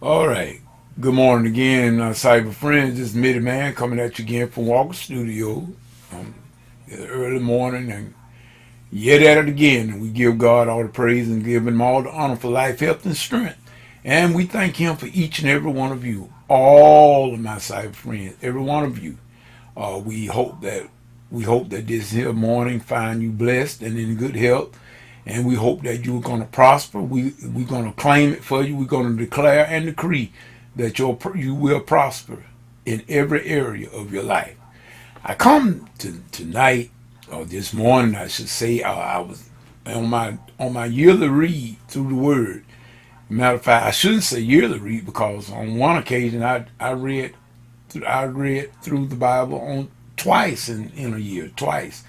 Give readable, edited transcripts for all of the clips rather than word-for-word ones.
All right. Good morning again, Cyber Friends. This is Mitty Man coming at you again from Walker Studio. Um, Early morning, and yet at it again. And we give God all the praise and give Him all the honor for life, health, and strength. And we thank Him for each and every one of you, all of my Cyber Friends, every one of you. We hope that this here morning find you blessed and in good health, and we hope that you're going to prosper. We're going to claim it for you. We're going to declare and decree that you will prosper in every area of your life. I come to tonight or this morning, I should say. I was on my yearly read through the Word. Matter of fact, I shouldn't say yearly read because on one occasion I read through the Bible on twice in a year, twice,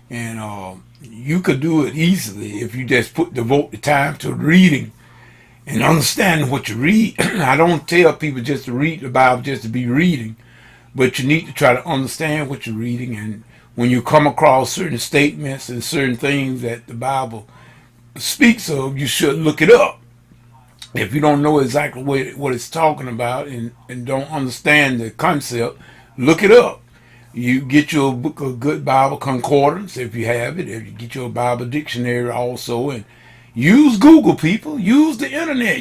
and you could do it easily if you just devote the time to reading and understanding what you read. I don't tell people just to read the Bible just to be reading, but you need to try to understand what you're reading, and when you come across certain statements and certain things that the Bible speaks of, you should look it up. If you don't know exactly what it's talking about and don't understand the concept, look it up. You get your book of good Bible concordance if you have it. If you get your Bible dictionary also, and use Google, people. Use the internet.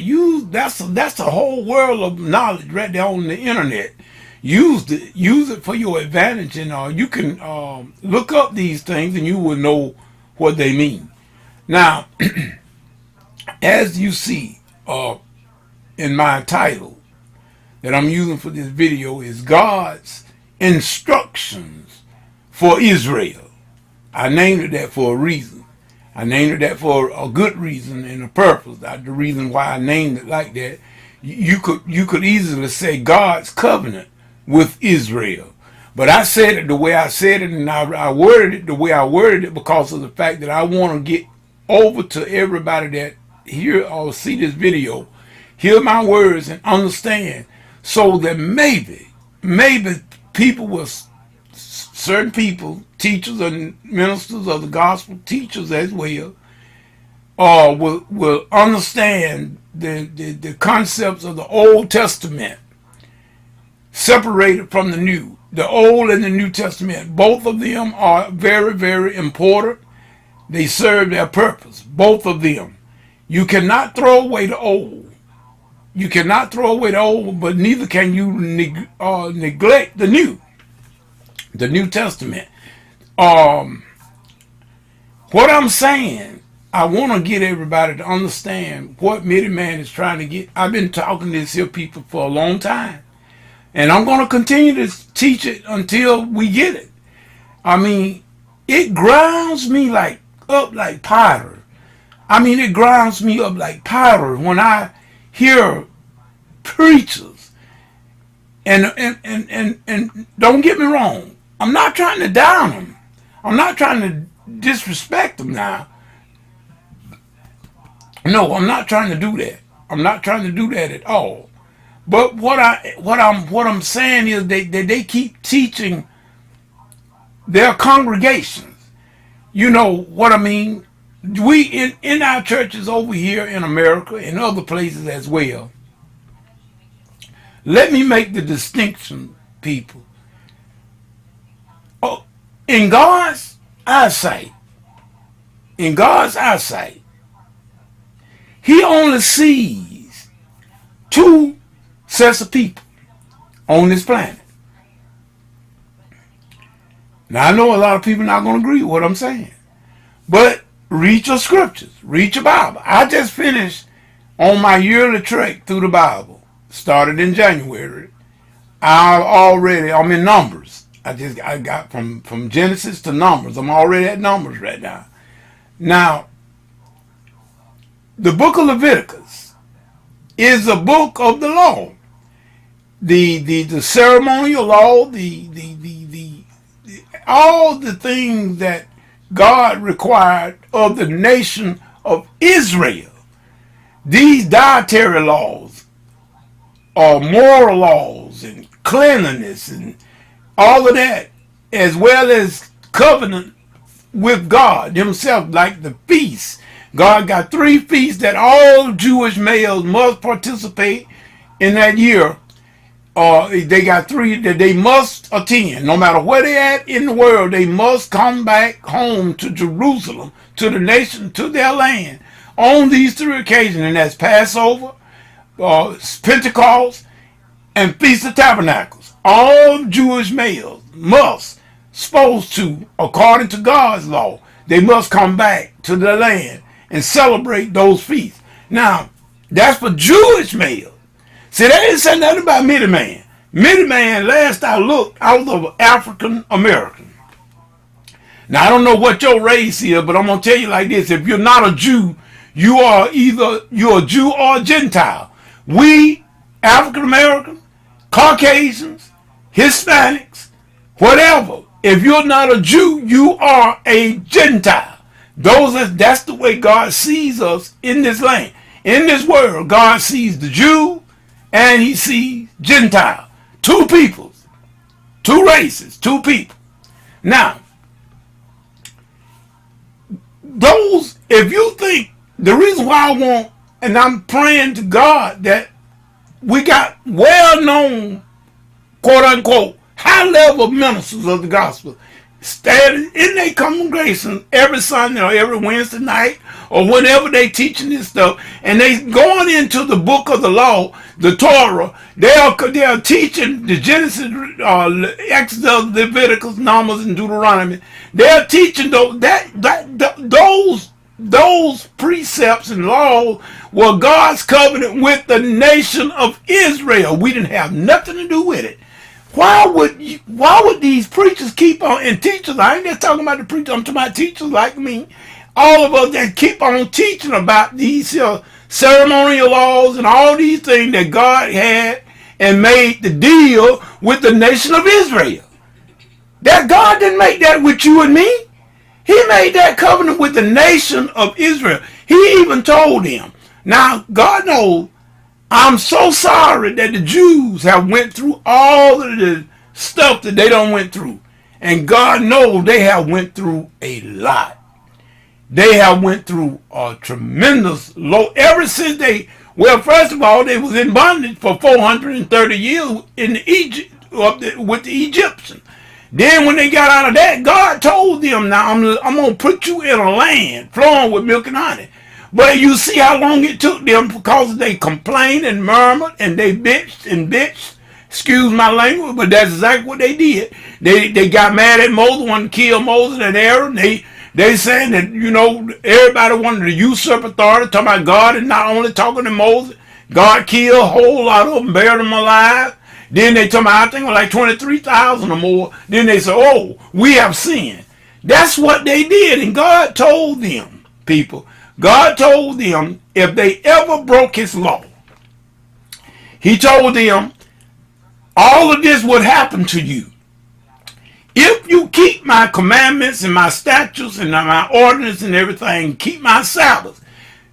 That's the whole world of knowledge right there on the internet. Use it for your advantage, and you can look up these things, and you will know what they mean. Now, as you see in my title that I'm using for this video is God's instructions for Israel. I named it that for a reason. I named it that for a good reason and a purpose. That's the reason why I named it like that. You could easily say God's covenant with Israel. But I said it the way I said it, and I worded it the way I worded it because of the fact that I want to get over to everybody that hear or see this video, hear my words and understand, so that maybe people will, certain people, teachers and ministers of the gospel, teachers as well, will understand the concepts of the Old Testament separated from the New. The Old and the New Testament, both of them are very, very important. They serve their purpose, both of them. You cannot throw away the old. You cannot throw away the old, but neither can you neglect the New Testament. What I'm saying, I want to get everybody to understand what Mitty Man is trying to get. I've been talking to these here people for a long time, and I'm going to continue to teach it until we get it. I mean, it grounds me up like powder. I mean, it grinds me up like powder when I hear preachers. And don't get me wrong, I'm not trying to down them. I'm not trying to disrespect them now. No, I'm not trying to do that. I'm not trying to do that at all. But what I'm saying is they keep teaching their congregations. You know what I mean? We in our churches over here in America and other places as well. Let me make the distinction, people. Oh, in God's eyesight, in God's eyesight, He only sees two sets of people on this planet. Now I know a lot of people not going to agree with what I'm saying, but read your scriptures, read your Bible. I just finished on my yearly trek through the Bible. Started in January. I'm in Numbers. I got from Genesis to Numbers. I'm already at Numbers right now. Now, the book of Leviticus is a book of the law. The ceremonial law, the all the things that God required of the nation of Israel. These dietary laws are moral laws and cleanliness and all of that, as well as covenant with God Himself, like the feasts. God got 3 feasts that all Jewish males must participate in that year, they got 3 that they must attend. No matter where they at in the world, they must come back home to Jerusalem, to the nation, to their land, on these 3 occasions, and that's Passover, Pentecost, and Feast of Tabernacles. All Jewish males must, supposed to, according to God's law, they must come back to the land and celebrate those feasts. Now, that's for Jewish males. See, they didn't say nothing about Midian. Midian, last I looked, I was of African American. Now, I don't know what your race is, but I'm going to tell you like this. If you're not a Jew, you're a Jew or a Gentile. We, African American, Caucasians, Hispanics, whatever, if you're not a Jew, you are a Gentile. That's the way God sees us in this land. In this world, God sees the Jew and he sees Gentile. 2 peoples, 2 races, 2 people. Now, if you think, the reason why I want, and I'm praying to God that we got well-known, quote-unquote, high-level ministers of the gospel standing in their congregation every Sunday or every Wednesday night or whenever they teaching this stuff, and they going into the book of the law, the Torah. They are teaching the Genesis, Exodus, Leviticus, Numbers, and Deuteronomy. They are teaching those precepts and laws were God's covenant with the nation of Israel. We didn't have nothing to do with it. Why would these preachers keep on, and teachers, I ain't just talking about the preachers, I'm talking about teachers like me, all of us that keep on teaching about these ceremonial laws and all these things that God had and made the deal with the nation of Israel. That God didn't make that with you and me. He made that covenant with the nation of Israel. He even told them. Now, God knows, I'm so sorry that the Jews have went through all of the stuff that they done went through. And God knows they have went through a lot. They have went through a tremendous ever since first of all, they was in bondage for 430 years in Egypt with the Egyptians. Then when they got out of that, God told them, now I'm going to put you in a land flowing with milk and honey. But you see how long it took them because they complained and murmured and they bitched. Excuse my language, but that's exactly what they did. They got mad at Moses, wanted to kill Moses and Aaron. They saying that, everybody wanted to usurp authority, talking about God and not only talking to Moses. God killed a whole lot of them, buried them alive. Then they told me, I think it was like 23,000 or more. Then they said, oh, we have sinned. That's what they did. And God told them, people, God told them if they ever broke his law, he told them all of this would happen to you. If you keep my commandments and my statutes and my ordinance and everything, keep my Sabbath.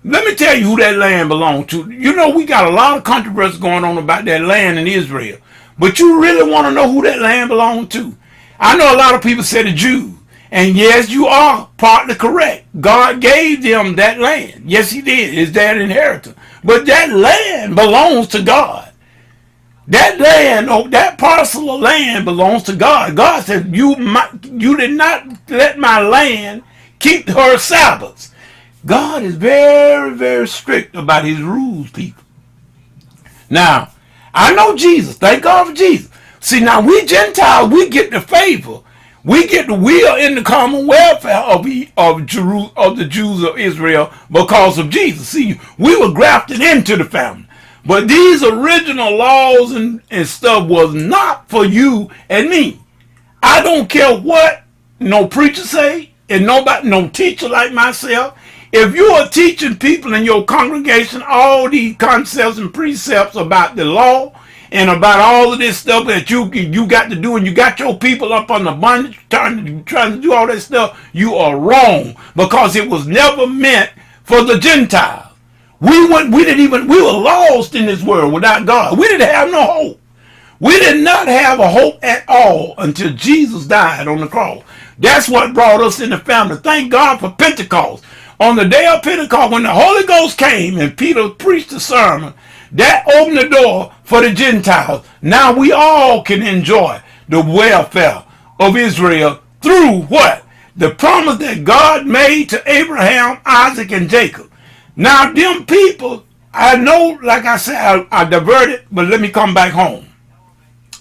Let me tell you who that land belonged to. We got a lot of controversy going on about that land in Israel. But you really want to know who that land belonged to? I know a lot of people say the Jews. And yes, you are partly correct. God gave them that land. Yes, he did. It's their inheritance. But that land belongs to God. That land, that parcel of land belongs to God. God said, you did not let my land keep her Sabbaths. God is very, very strict about his rules, people. Now, I know Jesus. Thank God for Jesus. See, now we Gentiles, we get the favor. We get the will in the common welfare of the Jews of Israel because of Jesus. See, we were grafted into the family. But these original laws and stuff was not for you and me. I don't care what no preacher say, and no teacher like myself. If you are teaching people in your congregation all these concepts and precepts about the law and about all of this stuff that you got to do, and you got your people up on the bondage trying to do all that stuff, you are wrong, because it was never meant for the Gentiles. We were lost in this world without God. We didn't have no hope. We did not have a hope at all until Jesus died on the cross. That's what brought us in the family. Thank God for Pentecost. On the day of Pentecost, when the Holy Ghost came and Peter preached the sermon, that opened the door for the Gentiles. Now we all can enjoy the welfare of Israel through what? The promise that God made to Abraham, Isaac, and Jacob. Now them people, I know, like I said, I diverted, but let me come back home.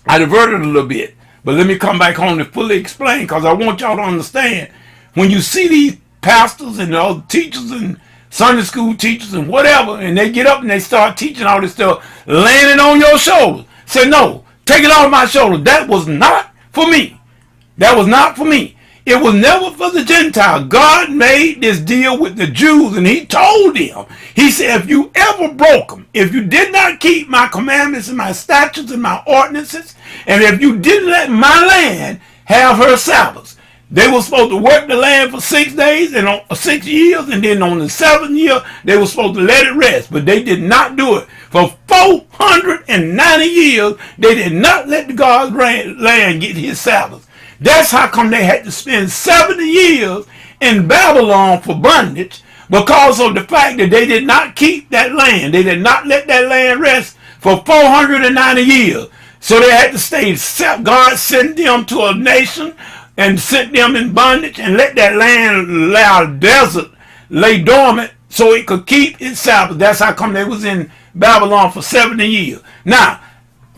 I diverted a little bit, but let me come back home to fully explain, because I want y'all to understand, when you see these pastors and other teachers and Sunday school teachers and whatever, and they get up and they start teaching all this stuff, landing on your shoulders, say, no, take it off my shoulders. That was not for me. That was not for me. It was never for the Gentiles. God made this deal with the Jews, and he told them, he said, if you ever broke them, if you did not keep my commandments and my statutes and my ordinances, and if you didn't let my land have her Sabbaths, they were supposed to work the land for 6 days and on 6 years, and then on the 7th year, they were supposed to let it rest. But they did not do it. For 490 years, they did not let God's land get his Sabbath. That's how come they had to spend 70 years in Babylon for bondage, because of the fact that they did not keep that land. They did not let that land rest for 490 years. So they had to stay. God sent them to a nation and sent them in bondage and let that land lie desert, lay dormant, so it could keep its Sabbath. That's how come they was in Babylon for 70 years. Now,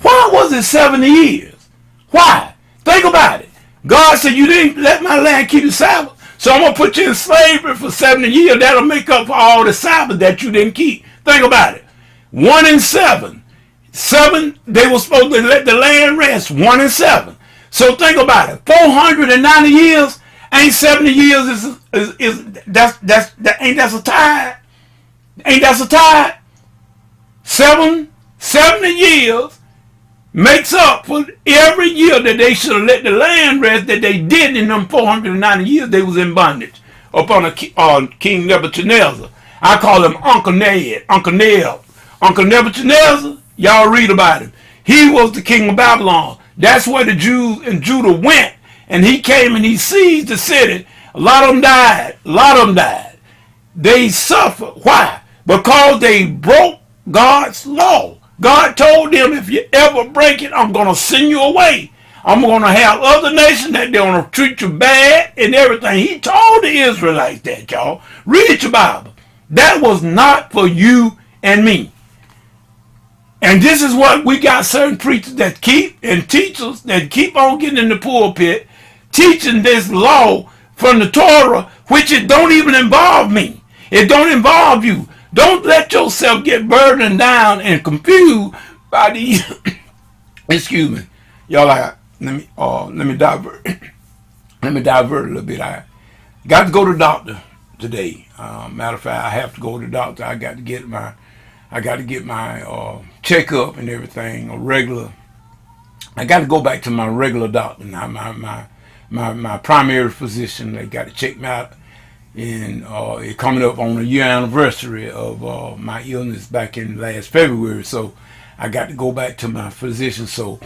why was it 70 years? Why? Think about it. God said, you didn't let my land keep the Sabbath, so I'm going to put you in slavery for 70 years. That'll make up for all the Sabbath that you didn't keep. Think about it. 1 and 7. 7, they were supposed to let the land rest. 1 and 7. So think about it. 490 years ain't 70 years. Ain't that's a tithe? Ain't that a tithe? 70 years makes up for every year that they should have let the land rest that they did in them 490 years they was in bondage upon King Nebuchadnezzar. I call him Uncle Ned, Uncle Neb. Uncle Nebuchadnezzar, y'all read about him. He was the king of Babylon. That's where the Jews and Judah went. And he came and he seized the city. A lot of them died. A lot of them died. They suffered. Why? Because they broke God's law. God told them, if you ever break it, I'm going to send you away. I'm going to have other nations that they're going to treat you bad and everything. He told the Israelites that, y'all. Read your Bible. That was not for you and me. And this is what we got, certain preachers that keep, and teachers that keep on getting in the pulpit, teaching this law from the Torah, which it don't even involve me. It don't involve you. Don't let yourself get burdened down and confused by these. Excuse me, y'all. Let me divert. Let me divert a little bit. I got to go to the doctor today. Matter of fact, I have to go to the doctor. I got to get my checkup and everything. I got to go back to my regular doctor now. My primary physician. They got to check me out. And it's coming up on the year anniversary of my illness back in last February. So I got to go back to my physician. So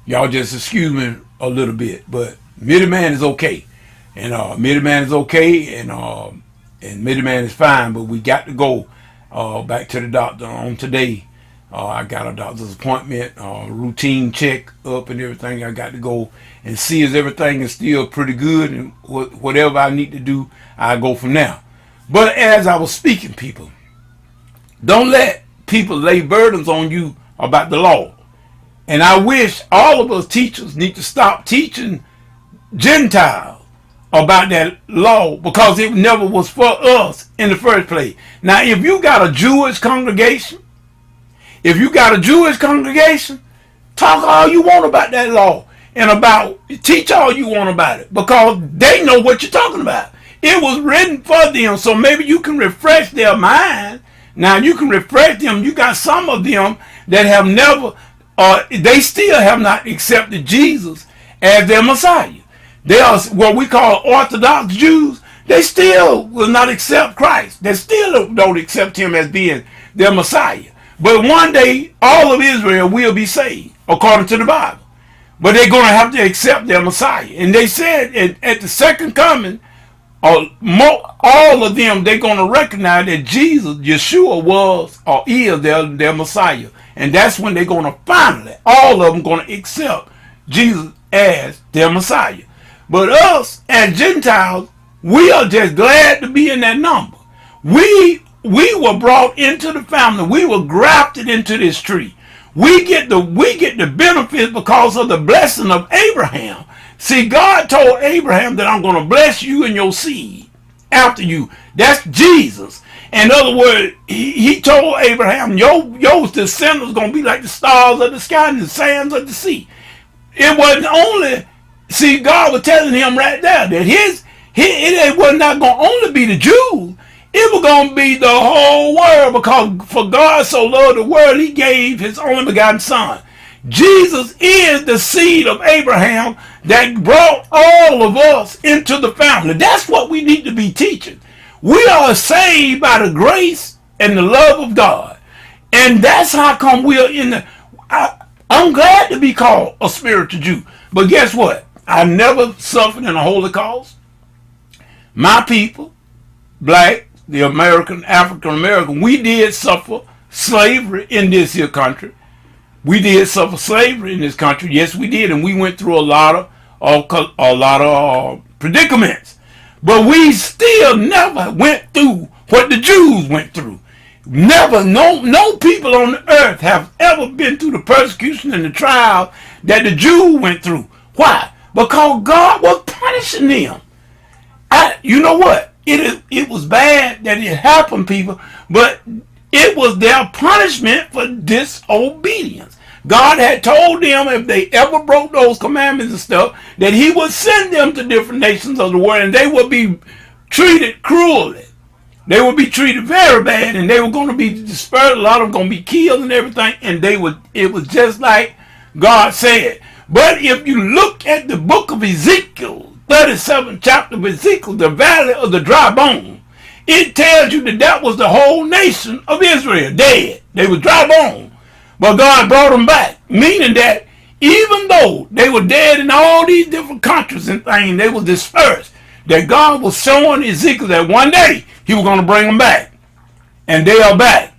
y'all just excuse me a little bit. But Midiman is okay. And Midiman is okay. And Midiman is fine. But we got to go back to the doctor on today. I got a doctor's appointment, routine check up and everything. I got to go and see if everything is still pretty good, and whatever I need to do, I go from there. But as I was speaking, people, don't let people lay burdens on you about the law. And I wish all of us teachers need to stop teaching Gentiles about that law, because it never was for us in the first place. Now, if you got a Jewish congregation, talk all you want about that law and teach all you want about it, because they know what you're talking about. It was written for them, so maybe you can refresh their mind. Now, you can refresh them. You got some of them that have never, they still have not accepted Jesus as their Messiah. They are what we call Orthodox Jews. They still will not accept Christ. They still don't accept him as being their Messiah. But one day, all of Israel will be saved, according to the Bible. But they're going to have to accept their Messiah. And they said at the second coming, all of them, they're going to recognize that Jesus, Yeshua, was or is their Messiah. And that's when they're going to finally, all of them going to accept Jesus as their Messiah. But us as Gentiles, we are just glad to be in that number. We were brought into the family. We were grafted into this tree. We get the benefits because of the blessing of Abraham. See, God told Abraham that I'm going to bless you and your seed after you. That's Jesus. In other words, he told Abraham, your descendants going to be like the stars of the sky and the sands of the sea. It wasn't only, see, God was telling him right there that it was not going to only be the Jews. It was going to be the whole world, because for God so loved the world, he gave his only begotten son. Jesus is the seed of Abraham that brought all of us into the family. That's what we need to be teaching. We are saved by the grace and the love of God. And that's how come we are in the... I'm glad to be called a spiritual Jew. But guess what? I never suffered in a Holocaust. My people, black, the American, African American, we did suffer slavery in this here country. We did suffer slavery in this country. Yes, we did, and we went through a lot of predicaments. But we still never went through what the Jews went through. Never, no people on the earth have ever been through the persecution and the trial that the Jews went through. Why? Because God was punishing them. You know what? It was bad that it happened, people, but it was their punishment for disobedience. God had told them if they ever broke those commandments and stuff, that he would send them to different nations of the world, and they would be treated cruelly. They would be treated very bad, and they were going to be dispersed. A lot of them going to be killed and everything, and it was just like God said. But if you look at the book of Ezekiel, 37th chapter of Ezekiel, the valley of the dry bone, it tells you that was the whole nation of Israel dead. They were dry bone. But God brought them back, meaning that even though they were dead in all these different countries and things, they were dispersed, that God was showing Ezekiel that one day he was going to bring them back. And they are back.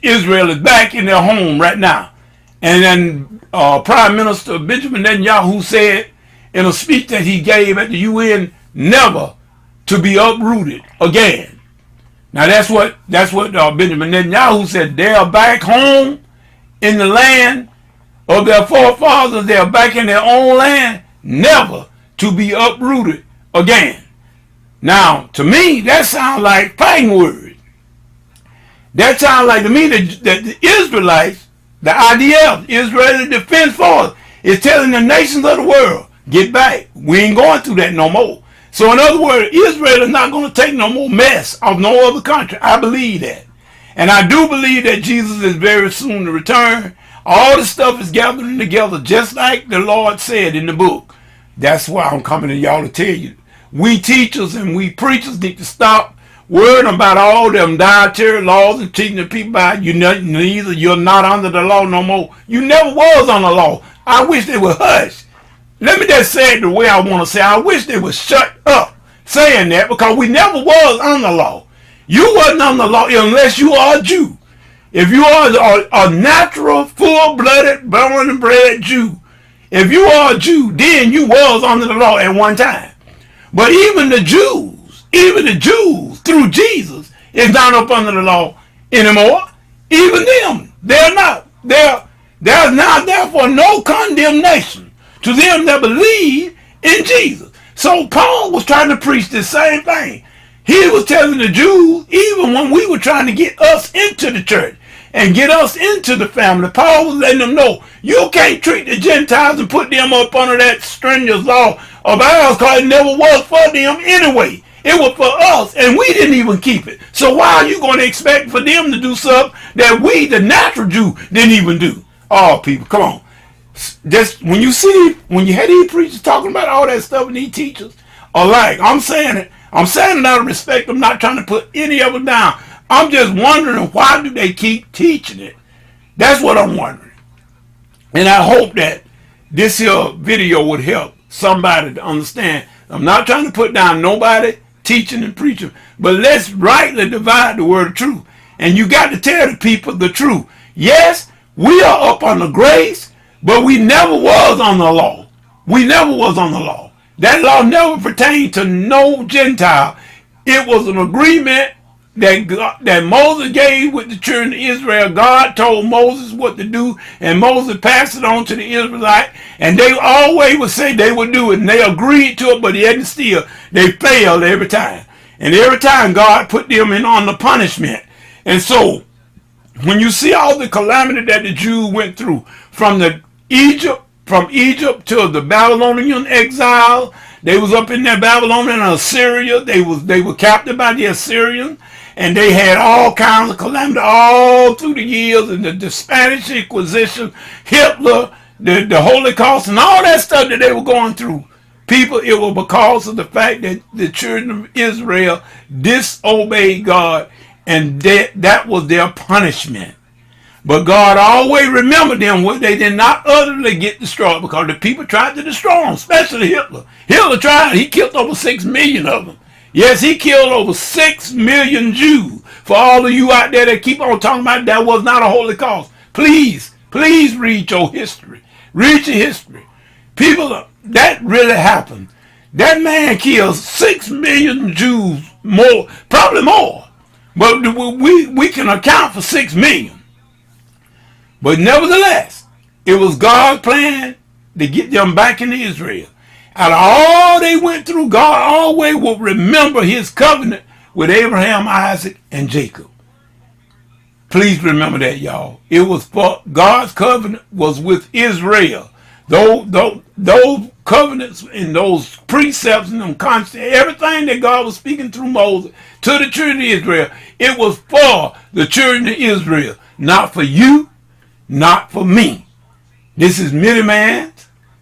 Israel is back in their home right now. And then Prime Minister Benjamin Netanyahu said in a speech that he gave at the UN, never to be uprooted again. Now that's what Benjamin Netanyahu said. They are back home in the land of their forefathers. They are back in their own land, never to be uprooted again. Now, to me, that sounds like fighting words. That sounds like to me that the Israelites, the IDF, Israeli Defense Force, is telling the nations of the world, get back. We ain't going through that no more. So in other words, Israel is not going to take no more mess of no other country. I believe that. And I do believe that Jesus is very soon to return. All the stuff is gathering together just like the Lord said in the book. That's why I'm coming to y'all to tell you. We teachers and we preachers need to stop worrying about all them dietary laws and teaching the people about you're not under the law no more. You never was on the law. I wish they would hush. Let me just say it the way I want to say. I wish they would shut up saying that, because we never was on the law. You wasn't on the law unless you are a Jew. If you are a natural, full-blooded, born and bred Jew, if you are a Jew, then you was under the law at one time. But even the Jews through Jesus is not up under the law anymore. Even them, they're not. There's now therefore no condemnation to them that believe in Jesus. So Paul was trying to preach the same thing. He was telling the Jews, even when we were trying to get us into the church and get us into the family, Paul was letting them know, you can't treat the Gentiles and put them up under that strenuous law of ours, because it never was for them anyway. It was for us, and we didn't even keep it. So why are you going to expect for them to do something that we, the natural Jew, didn't even do? Oh, people, come on. Just when you hear these preachers talking about all that stuff and these teachers, I'm saying it out of respect. I'm not trying to put any of them down. I'm just wondering, why do they keep teaching it? That's what I'm wondering. And I hope that this here video would help somebody to understand. I'm not trying to put down nobody teaching and preaching, but let's rightly divide the word of truth. And you got to tell the people the truth. Yes, we are up on the grace, but we never was on the law. We never was on the law. That law never pertained to no Gentile. It was an agreement that Moses gave with the children of Israel. God told Moses what to do, and Moses passed it on to the Israelites, and they always would say they would do it, and they agreed to it, but yet and still they failed every time. And every time God put them in on the punishment. And so when you see all the calamity that the Jews went through from Egypt to the Babylonian exile, they was up in there Babylonian and Assyria. They were captured by the Assyrians, and they had all kinds of calamity all through the years, and the Spanish Inquisition, Hitler, the Holocaust, and all that stuff that they were going through. People, it was because of the fact that the children of Israel disobeyed God, and that was their punishment. But God always remembered them when they did not utterly get destroyed, because the people tried to destroy them, especially Hitler. Hitler tried. He killed over 6 million of them. Yes, he killed over 6 million Jews. For all of you out there that keep on talking about that was not a Holocaust, please read your history. Read your history. People, that really happened. That man killed 6 million Jews, more, probably more. But we can account for 6 million. But nevertheless, it was God's plan to get them back into Israel. Out of all they went through, God always will remember his covenant with Abraham, Isaac, and Jacob. Please remember that, y'all. It was for God's covenant was with Israel. Those covenants and those precepts and them constant, everything that God was speaking through Moses to the children of Israel, it was for the children of Israel, not for you, not for me. This is Mitty Man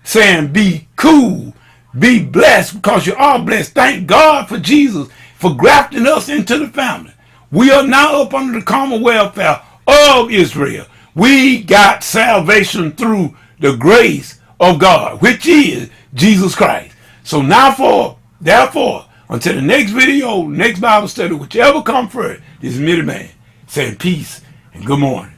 saying be cool, be blessed, because you are blessed. Thank God for Jesus for grafting us into the family. We are now up under the common welfare of Israel. We got salvation through the grace of God, which is Jesus Christ. So now therefore, until the next video, next Bible study, whichever comes first, this is Mitty Man saying peace and good morning.